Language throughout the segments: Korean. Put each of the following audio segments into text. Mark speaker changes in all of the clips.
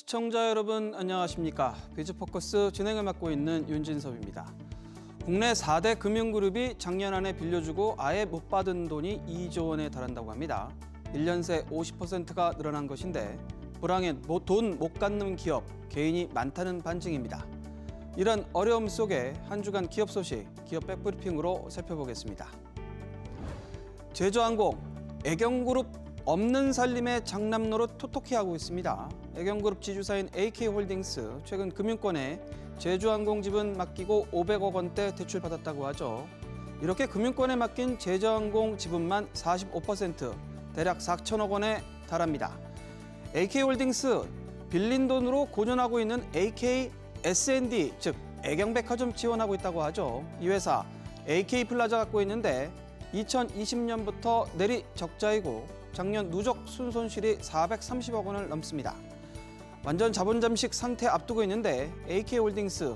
Speaker 1: 시청자 여러분 안녕하십니까. 비즈포커스 진행을 맡고 있는 윤진섭입니다. 국내 4대 금융그룹이 작년 안에 빌려주고 아예 못 받은 돈이 2조 원에 달한다고 합니다. 1년 새 50%가 늘어난 것인데 불황에 돈 못 갚는 기업, 개인이 많다는 반증입니다. 이런 어려움 속에 한 주간 기업 소식, 기업 백브리핑으로 살펴보겠습니다. 제주항공, 애경그룹 없는 살림의 장남노릇 톡톡히 하고 있습니다. 애경그룹 지주사인 AK홀딩스, 최근 금융권에 제주항공 지분 맡기고 500억 원대 대출받았다고 하죠. 이렇게 금융권에 맡긴 제주항공 지분만 45%, 대략 4천억 원에 달합니다. AK홀딩스, 빌린 돈으로 고전하고 있는 AKS&D, 즉 애경백화점 지원하고 있다고 하죠. 이 회사 AK플라자 갖고 있는데 2020년부터 내리 적자이고 작년 누적 순손실이 430억 원을 넘습니다. 완전 자본 잠식 상태 앞두고 있는데 AK홀딩스,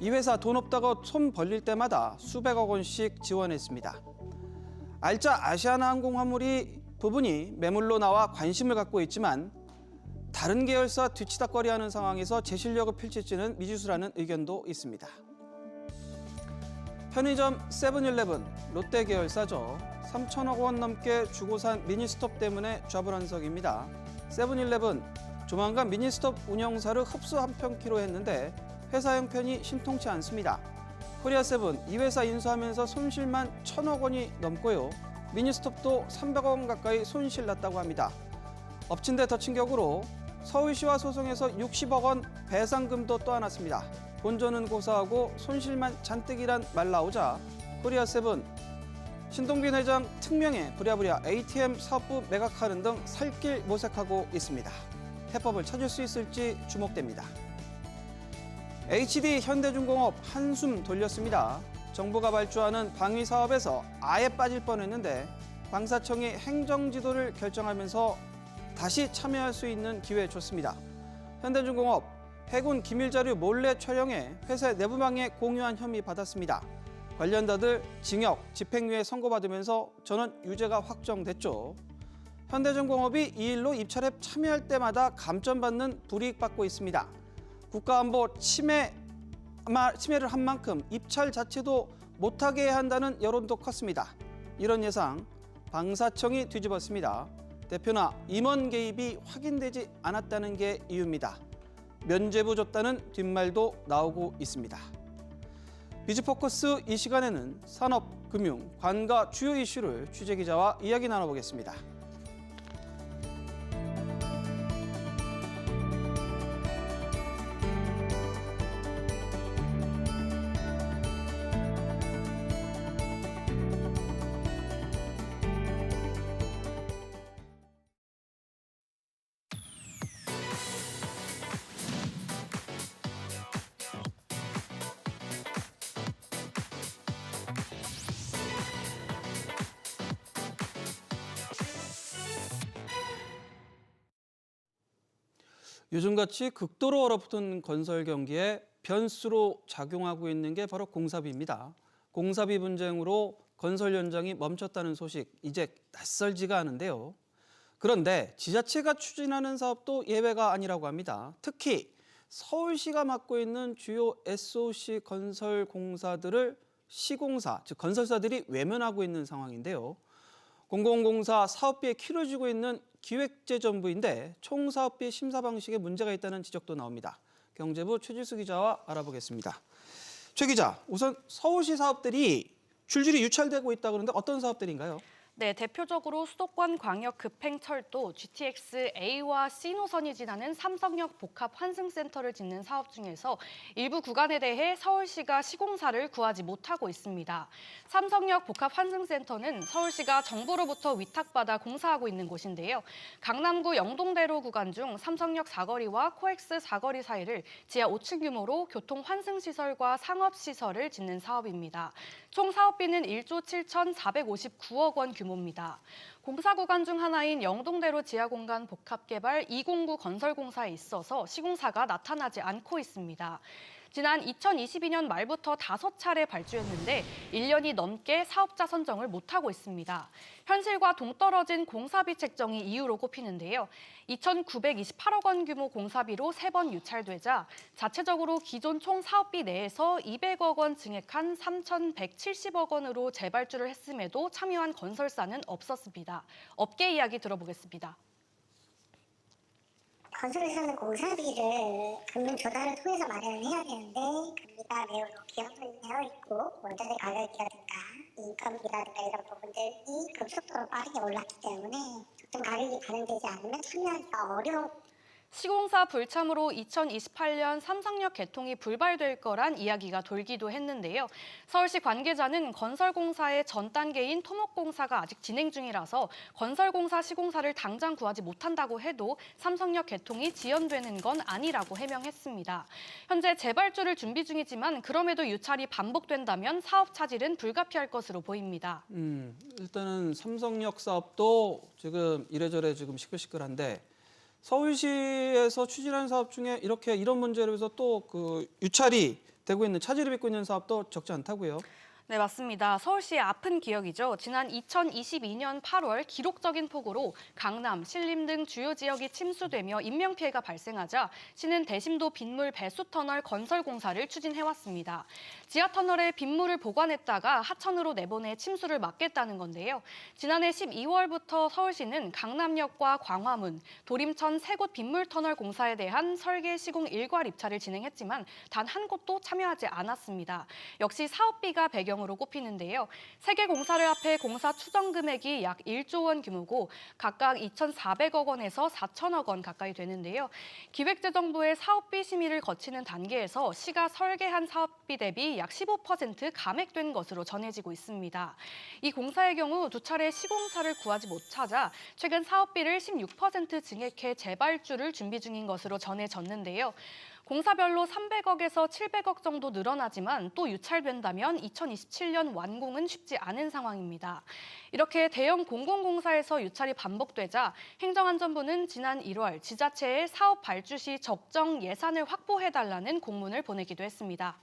Speaker 1: 이 회사 돈 없다고 손 벌릴 때마다 수백억 원씩 지원했습니다. 알짜 아시아나항공 화물이 부분이 매물로 나와 관심을 갖고 있지만 다른 계열사 뒤치다꺼리하는 상황에서 제 실력을 펼칠지는 미지수라는 의견도 있습니다. 편의점 세븐일레븐, 롯데 계열사죠. 3천억 원 넘게 주고 산 미니스톱 때문에 좌불안석입니다. 세븐일레븐, 조만간 미니스톱 운영사를 흡수 한편키로 했는데 회사 형편이 신통치 않습니다. 코리아세븐, 이 회사 인수하면서 손실만 1,000억 원이 넘고요. 미니스톱도 300억 원 가까이 손실 났다고 합니다. 엎친 데 덮친 격으로 서울시와 소송에서 60억 원 배상금도 떠안았습니다. 본전은 고사하고 손실만 잔뜩이란 말 나오자 코리아세븐, 신동빈 회장 특명에 부랴부랴 ATM 사업부 매각하는 등 살 길 모색하고 있습니다. 해법을 찾을 수 있을지 주목됩니다. HD 현대중공업 한숨 돌렸습니다. 정부가 발주하는 방위 사업에서 아예 빠질 뻔했는데 방사청이 행정지도를 결정하면서 다시 참여할 수 있는 기회 줬습니다. 현대중공업, 해군 기밀자료 몰래 촬영해 회사 내부망에 공유한 혐의 받았습니다. 관련자들 징역, 집행유예 선고받으면서 전원 유죄가 확정됐죠. 현대중공업이 이 일로 입찰에 참여할 때마다 감점받는 불이익 받고 있습니다. 국가안보 침해를 한 만큼 입찰 자체도 못하게 한다는 여론도 컸습니다. 이런 예상 방사청이 뒤집었습니다. 대표나 임원 개입이 확인되지 않았다는 게 이유입니다. 면죄부 줬다는 뒷말도 나오고 있습니다. 비즈포커스 이 시간에는 산업, 금융, 관가 주요 이슈를 취재기자와 이야기 나눠보겠습니다. 요즘같이 극도로 얼어붙은 건설 경기에 변수로 작용하고 있는 게 바로 공사비입니다. 공사비 분쟁으로 건설 현장이 멈췄다는 소식, 이제 낯설지가 않은데요. 그런데 지자체가 추진하는 사업도 예외가 아니라고 합니다. 특히 서울시가 맡고 있는 주요 SOC 건설 공사들을 시공사, 즉 건설사들이 외면하고 있는 상황인데요. 공공공사 사업비에 키를 쥐고 있는 기획재정부인데 총 사업비 심사 방식에 문제가 있다는 지적도 나옵니다. 경제부 최지수 기자와 알아보겠습니다. 최 기자, 우선 서울시 사업들이 줄줄이 유찰되고 있다 그러는데 어떤 사업들인가요?
Speaker 2: 네, 대표적으로 수도권 광역 급행철도 GTX A와 C 노선이 지나는 삼성역 복합 환승센터를 짓는 사업 중에서 일부 구간에 대해 서울시가 시공사를 구하지 못하고 있습니다. 삼성역 복합 환승센터는 서울시가 정부로부터 위탁받아 공사하고 있는 곳인데요. 강남구 영동대로 구간 중 삼성역 사거리와 코엑스 사거리 사이를 지하 5층 규모로 교통 환승시설과 상업시설을 짓는 사업입니다. 총 사업비는 1조 7,459억 원 규모입니다. 공사 구간 중 하나인 영동대로 지하공간 복합개발 209 건설공사에 있어서 시공사가 나타나지 않고 있습니다. 지난 2022년 말부터 5차례 발주했는데 1년이 넘게 사업자 선정을 못하고 있습니다. 현실과 동떨어진 공사비 책정이 이유로 꼽히는데요. 2,928억 원 규모 공사비로 3번 유찰되자 자체적으로 기존 총 사업비 내에서 200억 원 증액한 3,170억 원으로 재발주를 했음에도 참여한 건설사는 없었습니다. 업계 이야기 들어보겠습니다.
Speaker 3: 건설회사는 공사비를 금융 조달을 통해서 마련을 해야 되는데 금리가 매우 높게 형성되어 있고 원자재 가격이라든가 인건비라든가 이런 부분들이 급속도로 빠르게 올랐기 때문에 적정 가격이 반영되지 않으면 참여하기가 어려운.
Speaker 2: 시공사 불참으로 2028년 삼성역 개통이 불발될 거란 이야기가 돌기도 했는데요. 서울시 관계자는 건설공사의 전 단계인 토목공사가 아직 진행 중이라서 건설공사 시공사를 당장 구하지 못한다고 해도 삼성역 개통이 지연되는 건 아니라고 해명했습니다. 현재 재발주를 준비 중이지만 그럼에도 유찰이 반복된다면 사업 차질은 불가피할 것으로 보입니다.
Speaker 1: 일단은 삼성역 사업도 지금 이래저래 지금 시끌시끌한데 서울시에서 추진하는 사업 중에 이런 문제로 해서 또 그 유찰이 되고 있는 차질을 빚고 있는 사업도 적지 않다고요?
Speaker 2: 네, 맞습니다. 서울시의 아픈 기억이죠. 지난 2022년 8월 기록적인 폭우로 강남, 신림 등 주요 지역이 침수되며 인명피해가 발생하자 시는 대심도 빗물 배수터널 건설 공사를 추진해왔습니다. 지하터널에 빗물을 보관했다가 하천으로 내보내 침수를 막겠다는 건데요. 지난해 12월부터 서울시는 강남역과 광화문, 도림천 세 곳 빗물터널 공사에 대한 설계 시공 일괄 입찰을 진행했지만 단 한 곳도 참여하지 않았습니다. 역시 사업비가 배경으로 꼽히는데요. 세 개 공사를 합해 공사 추정 금액이 약 1조 원 규모고 각각 2,400억 원에서 4천억 원 가까이 되는데요. 기획재정부의 사업비 심의를 거치는 단계에서 시가 설계한 사업비 대비 약 15% 감액된 것으로 전해지고 있습니다. 이 공사의 경우 두 차례 시공사를 구하지 못하자 최근 사업비를 16% 증액해 재발주를 준비 중인 것으로 전해졌는데요. 공사별로 300억에서 700억 정도 늘어나지만 또 유찰된다면 2027년 완공은 쉽지 않은 상황입니다. 이렇게 대형 공공공사에서 유찰이 반복되자 행정안전부는 지난 1월 지자체에 사업 발주 시 적정 예산을 확보해달라는 공문을 보내기도 했습니다.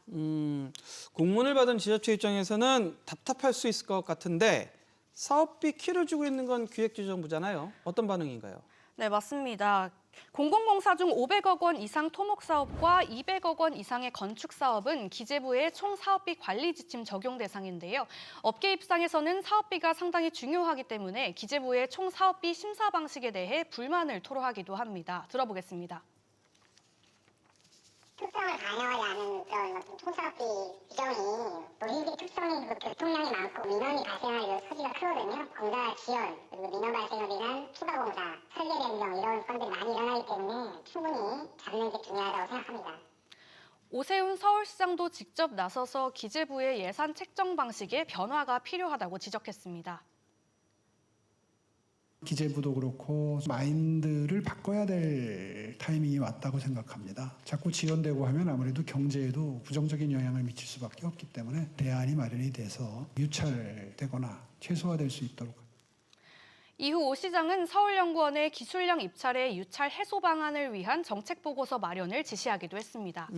Speaker 1: 공문을 받은 지자체 입장에서는 답답할 수 있을 것 같은데 사업비 키를 주고 있는 건 기획재정부잖아요. 어떤 반응인가요?
Speaker 2: 네, 맞습니다. 공공공사 중 500억 원 이상 토목 사업과 200억 원 이상의 건축 사업은 기재부의 총 사업비 관리 지침 적용 대상인데요. 업계 입장에서는 사업비가 상당히 중요하기 때문에 기재부의 총 사업비 심사 방식에 대해 불만을 토로하기도 합니다. 들어보겠습니다.
Speaker 3: 특성을 반영하지 않은 그런 어떤 총사업비 규정이 노림비 특성인 그 교통량이 많고 민원이 발생할 소지가 크거든요. 공사 지연, 그리고 민원 발생으로 인한 추가 공사, 설계 변경 이런 건들이 많이 일어나기 때문에 충분히 잡는 게 중요하다고 생각합니다.
Speaker 2: 오세훈 서울시장도 직접 나서서 기재부의 예산 책정 방식에 변화가 필요하다고 지적했습니다.
Speaker 4: 기재부도 그렇고 마인드를 바꿔야 될 타이밍이 왔다고 생각합니다. 자꾸 지연되고 하면 아무래도 경제에도 부정적인 영향을 미칠 수밖에 없기 때문에 대안이 마련이 돼서 유찰되거나 최소화될 수 있도록.
Speaker 2: 이후 오 시장은 서울연구원에 기술령 입찰의 유찰 해소 방안을 위한 정책 보고서 마련을 지시하기도 했습니다.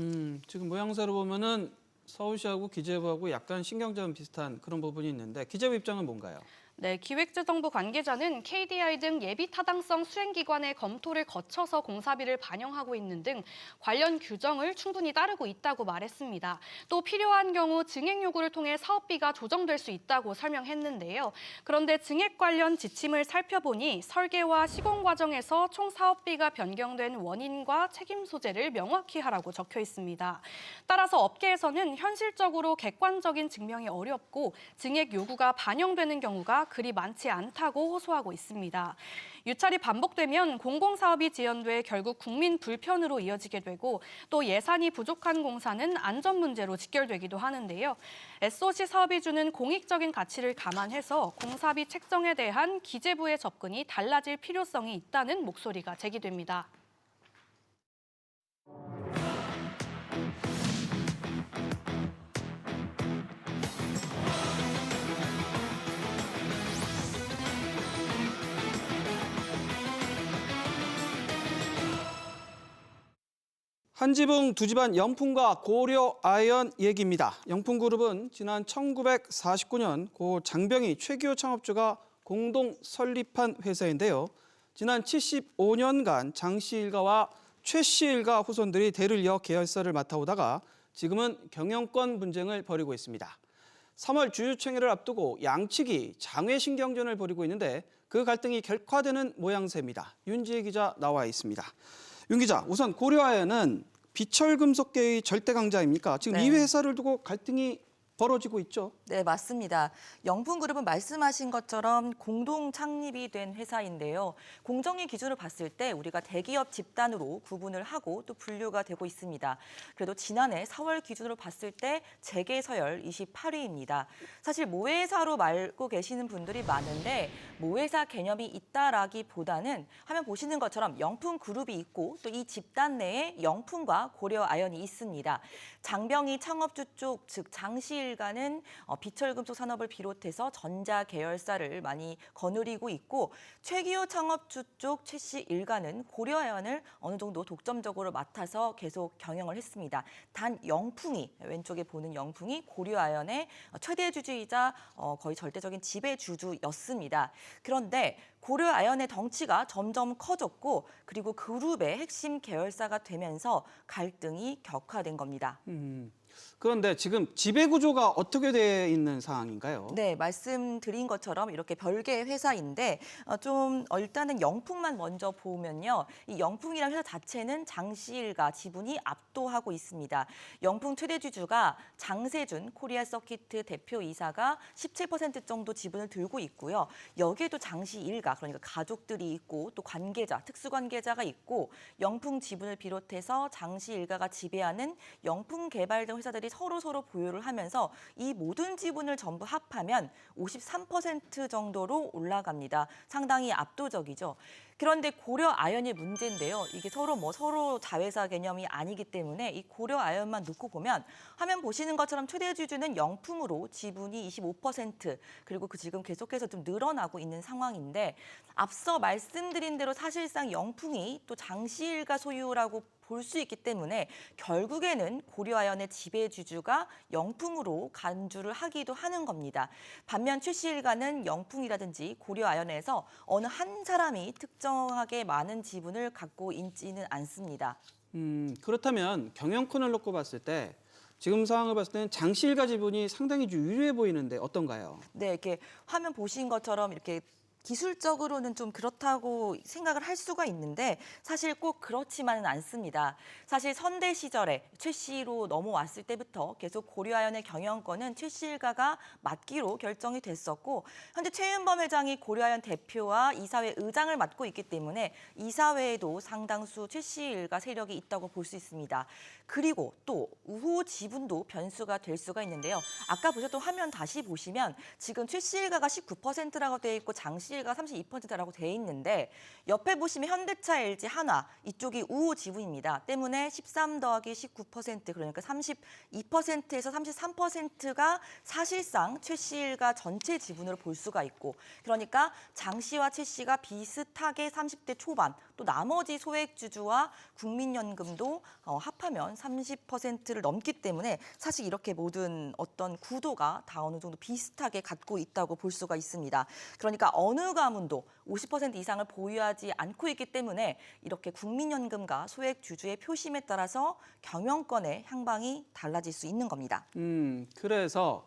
Speaker 1: 지금 모양새로 보면은 서울시하고 기재부하고 약간 신경전 비슷한 그런 부분이 있는데 기재부 입장은 뭔가요?
Speaker 2: 네, 기획재정부 관계자는 KDI 등 예비 타당성 수행기관의 검토를 거쳐서 공사비를 반영하고 있는 등 관련 규정을 충분히 따르고 있다고 말했습니다. 또 필요한 경우 증액 요구를 통해 사업비가 조정될 수 있다고 설명했는데요. 그런데 증액 관련 지침을 살펴보니 설계와 시공 과정에서 총 사업비가 변경된 원인과 책임 소재를 명확히 하라고 적혀 있습니다. 따라서 업계에서는 현실적으로 객관적인 증명이 어렵고 증액 요구가 반영되는 경우가 그리 많지 않다고 호소하고 있습니다. 유찰이 반복되면 공공사업이 지연돼 결국 국민 불편으로 이어지게 되고 또 예산이 부족한 공사는 안전 문제로 직결되기도 하는데요. SOC 사업이 주는 공익적인 가치를 감안해서 공사비 책정에 대한 기재부의 접근이 달라질 필요성이 있다는 목소리가 제기됩니다.
Speaker 1: 한지붕 두 집안 영풍과 고려 아연 얘기입니다. 영풍그룹은 지난 1949년 고 장병희 최기호 창업주가 공동 설립한 회사인데요. 지난 75년간 장 씨 일가와 최 씨 일가 후손들이 대를 이어 계열사를 맡아오다가 지금은 경영권 분쟁을 벌이고 있습니다. 3월 주주총회를 앞두고 양측이 장외신경전을 벌이고 있는데 그 갈등이 격화되는 모양새입니다. 윤지혜 기자 나와 있습니다. 윤 기자, 우선 고려아연은 비철금속계의 절대 강자입니까? 지금
Speaker 5: 네.
Speaker 1: 이 회사를 두고 갈등이 벌어지고 있죠.
Speaker 5: 네, 맞습니다. 영풍그룹은 말씀하신 것처럼 공동 창립이 된 회사인데요. 공정위 기준으로 봤을 때 우리가 대기업 집단으로 구분을 하고 또 분류가 되고 있습니다. 그래도 지난해 4월 기준으로 봤을 때 재계 서열 28위입니다. 사실 모회사로 말고 계시는 분들이 많은데 모회사 개념이 있다라기보다는 화면 보시는 것처럼 영풍그룹이 있고 또 이 집단 내에 영풍과 고려아연이 있습니다. 장병희 창업주 쪽, 즉 장씨 일가는 비철금속 산업을 비롯해서 전자 계열사를 많이 거느리고 있고 최기호 창업주 쪽 최 씨 일가는 고려아연을 어느 정도 독점적으로 맡아서 계속 경영을 했습니다. 단 영풍이, 왼쪽에 보는 영풍이 고려아연의 최대 주주이자 거의 절대적인 지배주주였습니다. 그런데 고려아연의 덩치가 점점 커졌고 그리고 그룹의 핵심 계열사가 되면서 갈등이 격화된 겁니다.
Speaker 1: 그런데 지금 지배구조가 어떻게 되어 있는 상황인가요?
Speaker 5: 네, 말씀드린 것처럼 이렇게 별개 회사인데 일단은 영풍만 먼저 보면요. 이 영풍이라는 회사 자체는 장씨 일가 지분이 압도하고 있습니다. 영풍 최대 주주가 장세준 코리아 서키트 대표이사가 17% 정도 지분을 들고 있고요. 여기에도 장씨 일가, 그러니까 가족들이 있고 또 관계자, 특수관계자가 있고 영풍 지분을 비롯해서 장씨 일가가 지배하는 영풍 개발 등 회사들이 서로 보유를 하면서 이 모든 지분을 전부 합하면 53% 정도로 올라갑니다. 상당히 압도적이죠. 그런데 고려아연의 문제인데요. 이게 서로 자회사 개념이 아니기 때문에 이 고려아연만 놓고 보면 화면 보시는 것처럼 최대 주주는 영풍으로 지분이 25% 그리고 지금 계속해서 좀 늘어나고 있는 상황인데 앞서 말씀드린 대로 사실상 영풍이 또 장씨 일가 소유라고 볼 수 있기 때문에 결국에는 고려아연의 지배주주가 영풍으로 간주를 하기도 하는 겁니다. 반면 최 씨 일가는 영풍이라든지 고려아연에서 어느 한 사람이 특정하게 많은 지분을 갖고 있지는 않습니다.
Speaker 1: 그렇다면 경영권을 놓고 봤을 때 지금 상황을 봤을 때는 장씨 일가 지분이 상당히 유리해 보이는데 어떤가요?
Speaker 5: 네, 이렇게 화면 보신 것처럼 이렇게 기술적으로는 좀 그렇다고 생각을 할 수가 있는데 사실 꼭 그렇지만은 않습니다. 사실 선대 시절에 최 씨로 넘어왔을 때부터 계속 고려아연의 경영권은 최 씨 일가가 맡기로 결정이 됐었고 현재 최윤범 회장이 고려아연 대표와 이사회 의장을 맡고 있기 때문에 이사회에도 상당수 최 씨 일가 세력이 있다고 볼 수 있습니다. 그리고 또 우호 지분도 변수가 될 수가 있는데요. 아까 보셨던 화면 다시 보시면 지금 최 씨 일가가 19%라고 되어 있고 장 씨 일가 32%라고 되어 있는데 옆에 보시면 현대차, LG, 한화 이쪽이 우호 지분입니다. 때문에 13 더하기 19% 그러니까 32%에서 33%가 사실상 최 씨 일가 전체 지분으로 볼 수가 있고 그러니까 장 씨와 최 씨가 비슷하게 30대 초반 또 나머지 소액주주와 국민연금도 합하면 30%를 넘기 때문에 사실 이렇게 모든 어떤 구도가 다 어느 정도 비슷하게 갖고 있다고 볼 수가 있습니다. 그러니까 어느 가문도 50% 이상을 보유하지 않고 있기 때문에 이렇게 국민연금과 소액주주의 표심에 따라서 경영권의 향방이 달라질 수 있는 겁니다.
Speaker 1: 그래서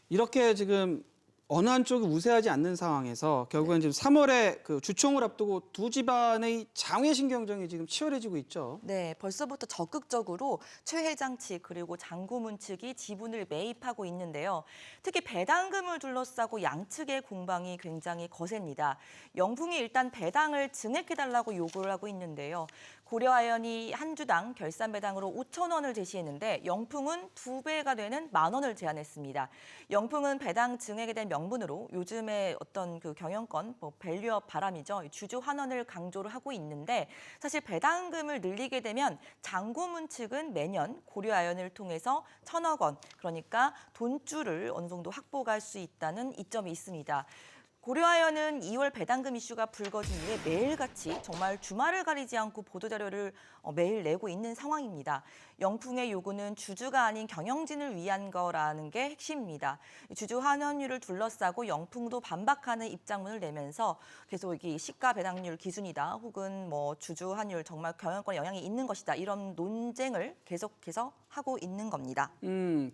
Speaker 1: 이렇게 지금 어느 한쪽이 우세하지 않는 상황에서 결국엔 지금 3월에 그 주총을 앞두고 두 집안의 장외신 경쟁이 지금 치열해지고 있죠.
Speaker 5: 네, 벌써부터 적극적으로 최 회장 측 그리고 장고문 측이 지분을 매입하고 있는데요. 특히 배당금을 둘러싸고 양측의 공방이 굉장히 거셉니다. 영풍이 일단 배당을 증액해달라고 요구를 하고 있는데요. 고려아연이 한 주당 결산 배당으로 5,000원을 제시했는데 영풍은 2배가 되는 10,000원을 제안했습니다. 영풍은 배당 증액에 대한 명분으로 요즘에 어떤 그 경영권, 밸류업 바람이죠. 주주 환원을 강조를 하고 있는데 사실 배당금을 늘리게 되면 장고문 측은 매년 고려아연을 통해서 1,000억 원, 그러니까 돈줄을 어느 정도 확보할 수 있다는 이점이 있습니다. 고려아연은 2월 배당금 이슈가 불거진 이후에 매일같이 정말 주말을 가리지 않고 보도자료를 매일 내고 있는 상황입니다. 영풍의 요구는 주주가 아닌 경영진을 위한 거라는 게 핵심입니다. 주주 환원율을 둘러싸고 영풍도 반박하는 입장문을 내면서 계속 이 시가 배당률 기준이다 혹은 뭐 주주 환율 정말 경영권에 영향이 있는 것이다 이런 논쟁을 계속해서 하고 있는 겁니다.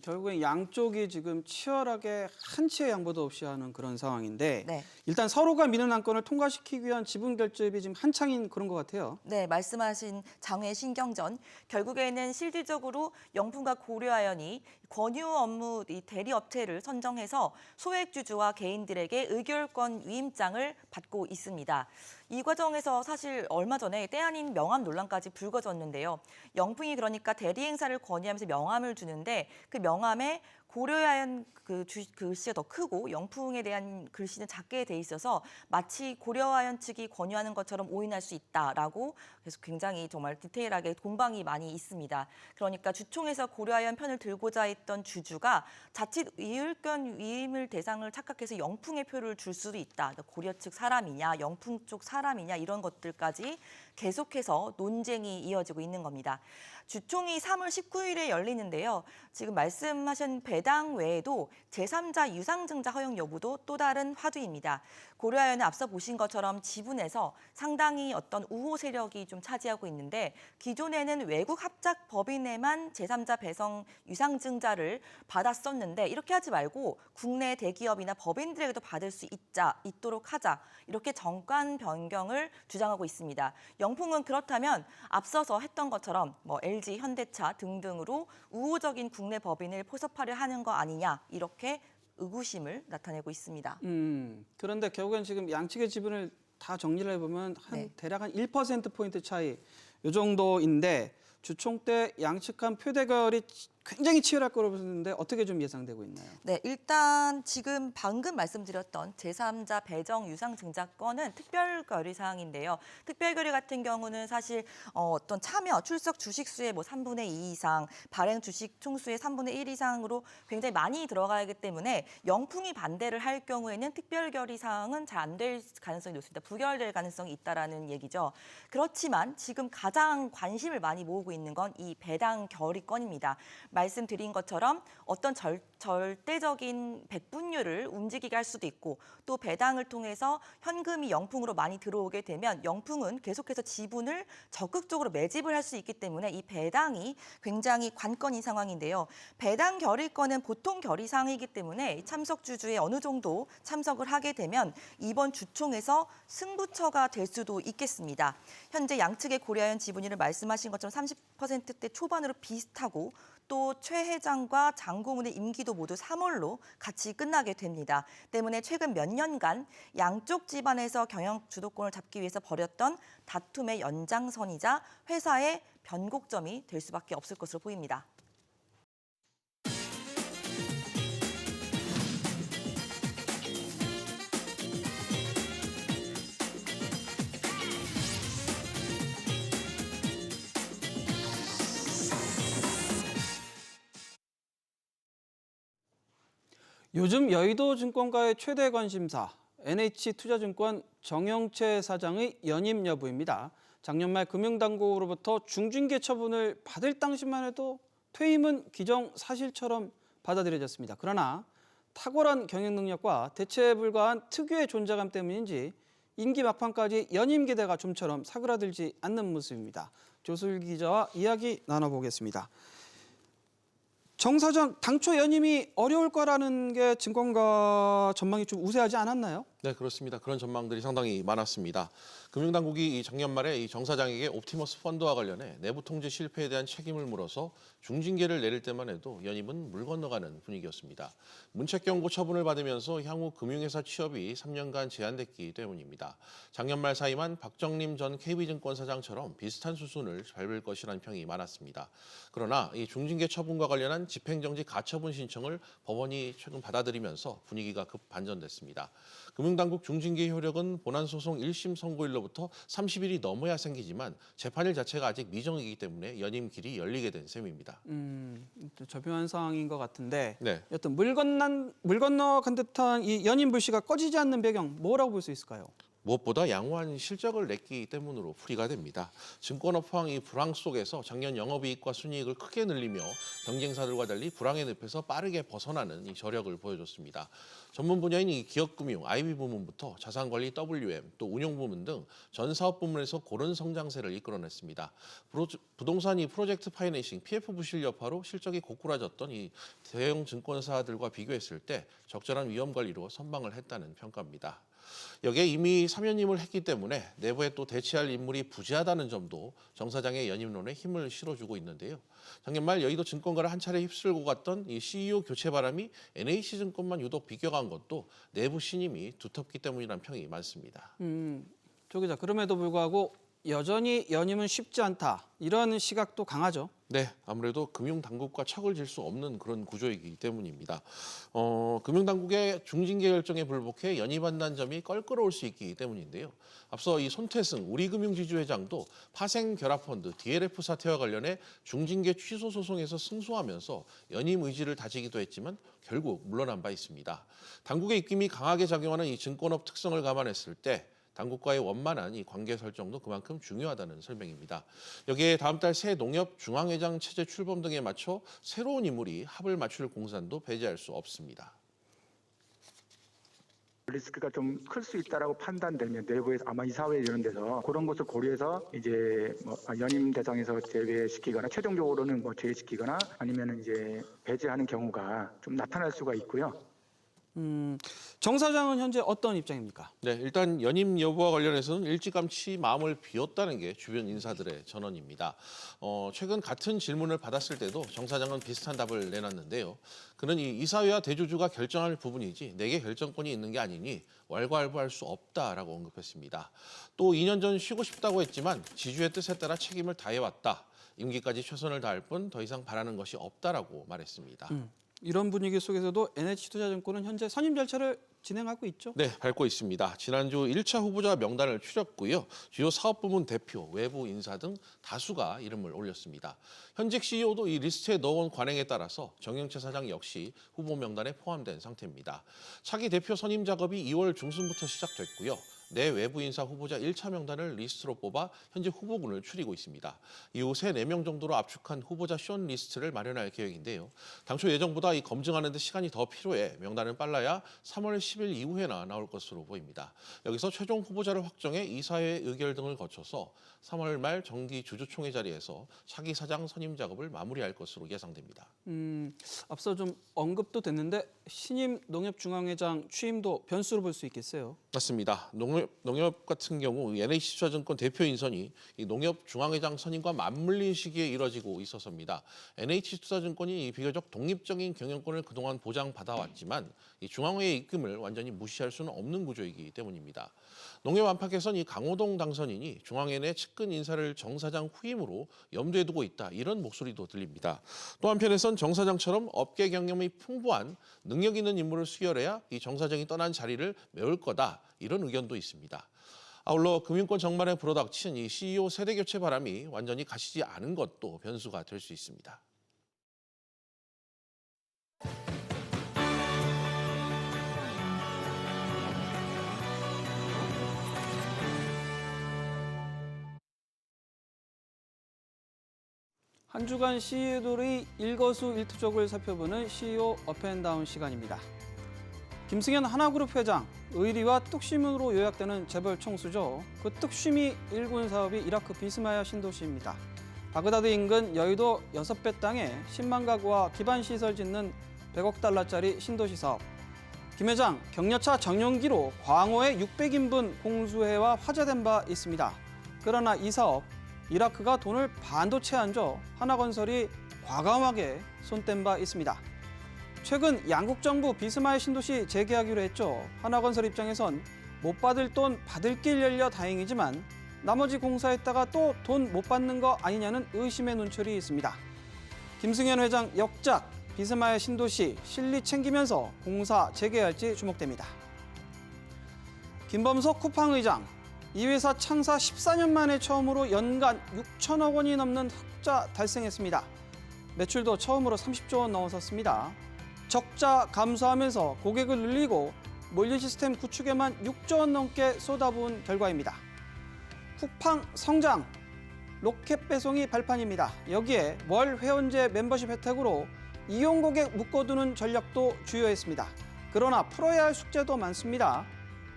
Speaker 1: 결국엔 양쪽이 지금 치열하게 한치의 양보도 없이 하는 그런 상황인데
Speaker 5: 네.
Speaker 1: 일단 서로가 미는 안건을 통과시키기 위한 지분 결집이 지금 한창인 그런 것 같아요.
Speaker 5: 네, 말씀하신 장외 신경전. 결국에는 실질적으로 영풍과 고려아연이 권유 업무 이 대리업체를 선정해서 소액주주와 개인들에게 의결권 위임장을 받고 있습니다. 이 과정에서 사실 얼마 전에 때 아닌 명함 논란까지 불거졌는데요. 영풍이 그러니까 대리 행사를 권유하면서 명함을 주는데 그 명함에 고려아연 그 글씨가 더 크고 영풍에 대한 글씨는 작게 돼 있어서 마치 고려아연 측이 권유하는 것처럼 오인할 수 있다라고 그래서 굉장히 정말 디테일하게 공방이 많이 있습니다. 그러니까 주총에서 고려아연 편을 들고자 했던 주주가 자칫 의결권 위임을 대상을 착각해서 영풍의 표를 줄 수도 있다. 고려 측 사람이냐, 영풍 쪽 사람이냐 이런 것들까지 계속해서 논쟁이 이어지고 있는 겁니다. 주총이 3월 19일에 열리는데요. 지금 말씀하신 배당 외에도 제3자 유상증자 허용 여부도 또 다른 화두입니다. 고려아연은 앞서 보신 것처럼 지분에서 상당히 어떤 우호 세력이 좀 차지하고 있는데 기존에는 외국 합작 법인에만 제3자 배성 유상증자를 받았었는데 이렇게 하지 말고 국내 대기업이나 법인들에게도 받을 수 있도록 하자 이렇게 정관 변경을 주장하고 있습니다. 영풍은 그렇다면 앞서서 했던 것처럼 뭐 LG, 현대차 등등으로 우호적인 국내 법인을 포섭하려 하는 거 아니냐 이렇게 의구심을 나타내고 있습니다.
Speaker 1: 그런데 결국엔 지금 양측의 지분을 다 정리를 해보면
Speaker 5: 네.
Speaker 1: 대략 한 1%포인트 차이 이 정도인데 주총 때 양측 간 표대결이 굉장히 치열할 거로 보는데 어떻게 좀 예상되고 있나요?
Speaker 5: 네, 일단 지금 방금 말씀드렸던 제3자 배정 유상 증자권은 특별 결의 사항인데요. 특별 결의 같은 경우는 사실 어떤 참여, 출석 주식 수의 뭐 3분의 2 이상, 발행 주식 총수의 3분의 1 이상으로 굉장히 많이 들어가기 때문에 영풍이 반대를 할 경우에는 특별 결의 사항은 잘 안 될 가능성이 높습니다. 부결될 가능성이 있다라는 얘기죠. 그렇지만 지금 가장 관심을 많이 모으고 있는 건 이 배당 결의권입니다. 말씀드린 것처럼 어떤 절대적인 백분율을 움직이게 할 수도 있고 또 배당을 통해서 현금이 영풍으로 많이 들어오게 되면 영풍은 계속해서 지분을 적극적으로 매집을 할 수 있기 때문에 이 배당이 굉장히 관건인 상황인데요. 배당 결의권은 보통 결의사항이기 때문에 참석 주주의 어느 정도 참석을 하게 되면 이번 주총에서 승부처가 될 수도 있겠습니다. 현재 양측의 고려아연 지분율을 말씀하신 것처럼 30%대 초반으로 비슷하고 또 최 회장과 장 고문의 임기도 모두 3월로 같이 끝나게 됩니다. 때문에 최근 몇 년간 양쪽 집안에서 경영 주도권을 잡기 위해서 벌였던 다툼의 연장선이자 회사의 변곡점이 될 수밖에 없을 것으로 보입니다.
Speaker 1: 요즘 여의도증권가의 최대 관심사 NH투자증권 정영채 사장의 연임 여부입니다. 작년 말 금융당국으로부터 중징계 처분을 받을 당시만 해도 퇴임은 기정사실처럼 받아들여졌습니다. 그러나 탁월한 경영 능력과 대체에 불과한 특유의 존재감 때문인지 임기 막판까지 연임 기대가 좀처럼 사그라들지 않는 모습입니다. 조슬 기자와 이야기 나눠보겠습니다. 정 사장, 당초 연임이 어려울 거라는 게 증권가 전망이 좀 우세하지 않았나요?
Speaker 6: 네, 그렇습니다. 그런 전망들이 상당히 많았습니다. 금융당국이 작년 말에 이 정 사장에게 옵티머스 펀드와 관련해 내부 통제 실패에 대한 책임을 물어서 중징계를 내릴 때만 해도 연임은 물 건너가는 분위기였습니다. 문책 경고 처분을 받으면서 향후 금융회사 취업이 3년간 제한됐기 때문입니다. 작년 말 사임한 박정림 전 KB증권 사장처럼 비슷한 수순을 밟을 것이라는 평이 많았습니다. 그러나 이 중징계 처분과 관련한 집행정지 가처분 신청을 법원이 최근 받아들이면서 분위기가 급 반전됐습니다. 금융당국 중징계 효력은 본안소송 1심 선고일로부터 30일이 넘어야 생기지만 재판일 자체가 아직 미정이기 때문에 연임 길이 열리게 된 셈입니다.
Speaker 1: 접요한 상황인 것 같은데
Speaker 6: 네.
Speaker 1: 여튼 물 건너간 듯한 이 연임 불씨가 꺼지지 않는 배경 뭐라고 볼 수 있을까요?
Speaker 6: 무엇보다 양호한 실적을 냈기 때문으로 풀이가 됩니다. 증권업 포항이 불황 속에서 작년 영업이익과 순이익을 크게 늘리며 경쟁사들과 달리 불황의 늪에서 빠르게 벗어나는 이 저력을 보여줬습니다. 전문 분야인 이 기업금융, IB 부문부터 자산관리 WM, 또 운용부문 등 전 사업 부문에서 고른 성장세를 이끌어냈습니다. 부동산 이 프로젝트 파이낸싱, PF 부실 여파로 실적이 고꾸라졌던 이 대형 증권사들과 비교했을 때 적절한 위험 관리로 선방을 했다는 평가입니다. 여기에 이미 3연임을 했기 때문에 내부에 또 대체할 인물이 부재하다는 점도 정 사장의 연임론에 힘을 실어주고 있는데요. 작년 말 여의도 증권가를 한 차례 휩쓸고 갔던 이 CEO 교체 바람이 NH증권만 유독 비껴간 것도 내부 신임이 두텁기 때문이라는 평이 많습니다.
Speaker 1: 조 기자, 그럼에도 불구하고 여전히 연임은 쉽지 않다. 이런 시각도 강하죠.
Speaker 6: 네, 아무래도 금융당국과 척을 질 수 없는 그런 구조이기 때문입니다. 금융당국의 중징계 결정에 불복해 연임한다는 점이 껄끄러울 수 있기 때문인데요. 앞서 이 손태승 우리금융지주회장도 파생결합펀드 DLF 사태와 관련해 중징계 취소 소송에서 승소하면서 연임 의지를 다지기도 했지만 결국 물러난 바 있습니다. 당국의 입김이 강하게 작용하는 이 증권업 특성을 감안했을 때 당국과의 원만한 이 관계 설정도 그만큼 중요하다는 설명입니다. 여기에 다음 달 새 농협 중앙회장 체제 출범 등에 맞춰 새로운 인물이 합을 맞출 공산도 배제할 수 없습니다.
Speaker 7: 리스크가 좀 클 수 있다라고 판단되면 내부에서 아마 이사회 이런 데서 그런 것을 고려해서 이제 연임 대상에서 제외시키거나 최종적으로는 제외시키거나 아니면 이제 배제하는 경우가 좀 나타날 수가 있고요.
Speaker 1: 정 사장은 현재 어떤 입장입니까?
Speaker 6: 네, 일단 연임 여부와 관련해서는 일찌감치 마음을 비웠다는 게 주변 인사들의 전언입니다. 최근 같은 질문을 받았을 때도 정 사장은 비슷한 답을 내놨는데요. 그는 이 이사회와 대주주가 결정할 부분이지 내게 결정권이 있는 게 아니니 왈가왈부할 수 없다라고 언급했습니다. 또 2년 전 쉬고 싶다고 했지만 지주의 뜻에 따라 책임을 다해왔다. 임기까지 최선을 다할 뿐 더 이상 바라는 것이 없다라고 말했습니다.
Speaker 1: 이런 분위기 속에서도 NH투자증권은 현재 선임 절차를 진행하고 있죠?
Speaker 6: 네, 밟고 있습니다. 지난주 1차 후보자 명단을 추렸고요. 주요 사업부문 대표, 외부 인사 등 다수가 이름을 올렸습니다. 현직 CEO도 이 리스트에 넣어온 관행에 따라서 정영채 사장 역시 후보 명단에 포함된 상태입니다. 차기 대표 선임 작업이 2월 중순부터 시작됐고요. 내 외부 인사 후보자 1차 명단을 리스트로 뽑아 현재 후보군을 추리고 있습니다. 이후 3-4명 정도로 압축한 후보자 숏리스트를 마련할 계획인데요. 당초 예정보다 이 검증하는 데 시간이 더 필요해 명단은 빨라야 3월 10일 이후에나 나올 것으로 보입니다. 여기서 최종 후보자를 확정해 이사회 의결 등을 거쳐서 3월 말 정기 주주총회 자리에서 차기 사장 선임 작업을 마무리할 것으로 예상됩니다.
Speaker 1: 앞서 좀 언급도 됐는데 신임 농협중앙회장 취임도 변수로 볼 수 있겠어요?
Speaker 6: 맞습니다. 농협 같은 경우 NH투자증권 대표 인선이 이 농협중앙회장 선임과 맞물린 시기에 이뤄지고 있어서입니다. NH투자증권이 비교적 독립적인 경영권을 그동안 보장받아왔지만 이 중앙회의 입김을 완전히 무시할 수는 없는 구조이기 때문입니다. 농협 안팎에서는 이 강호동 당선인이 중앙회 내 측근 인사를 정 사장 후임으로 염두에 두고 있다. 이런 목소리도 들립니다. 또 한편에선 정 사장처럼 업계 경험이 풍부한 능력 있는 인물을 수혈해야 이 정 사장이 떠난 자리를 메울 거다. 이런 의견도 있습니다. 아울러 금융권 정말에 불어닥친 이 CEO 세대 교체 바람이 완전히 가시지 않은 것도 변수가 될 수 있습니다.
Speaker 1: 한 주간 CEO들의 일거수일투족을 살펴보는 CEO 업앤다운 시간입니다. 김승현 하나그룹 회장, 의리와 뚝심으로 요약되는 재벌 총수죠. 그 뚝심이 일군 사업이 이라크 비스마야 신도시입니다. 바그다드 인근 여의도 6배 땅에 10만 가구와 기반 시설 짓는 100억 달러짜리 신도시 사업. 김 회장, 격려차 정용기로 광호의 600인분 공수해와 화제된 바 있습니다. 그러나 이 사업, 이라크가 돈을 반도체 안 줘 하나건설이 과감하게 손댄 바 있습니다. 최근 양국 정부 비스마야 신도시 재개하기로 했죠. 하나건설 입장에선 못 받을 돈 받을 길 열려 다행이지만 나머지 공사했다가 또 돈 못 받는 거 아니냐는 의심의 눈초리 있습니다. 김승현 회장 역작 비스마야 신도시 실리 챙기면서 공사 재개할지 주목됩니다. 김범석 쿠팡 의장, 이 회사 창사 14년 만에 처음으로 연간 6천억 원이 넘는 흑자 달성했습니다. 매출도 처음으로 30조 원 넘어섰습니다. 적자 감소하면서 고객을 늘리고 물류 시스템 구축에만 6조 원 넘게 쏟아부은 결과입니다. 쿠팡 성장, 로켓 배송이 발판입니다. 여기에 월 회원제 멤버십 혜택으로 이용 고객 묶어두는 전략도 주요했습니다. 그러나 풀어야 할 숙제도 많습니다.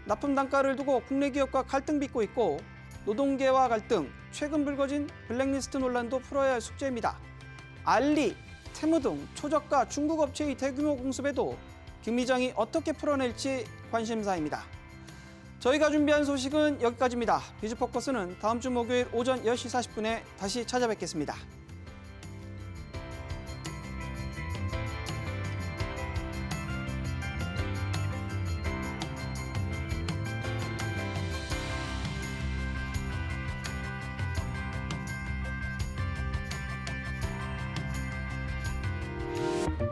Speaker 1: 납품 단가를 두고 국내 기업과 갈등 빚고 있고 노동계와 갈등, 최근 불거진 블랙리스트 논란도 풀어야 할 숙제입니다. 알리, 테무 등 초저가 중국 업체의 대규모 공습에도 김 의장이 어떻게 풀어낼지 관심사입니다. 저희가 준비한 소식은 여기까지입니다. 비즈포커스는 다음 주 목요일 오전 10시 40분에 다시 찾아뵙겠습니다.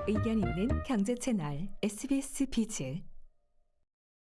Speaker 8: 의견 있는 경제 채널 SBS 비즈.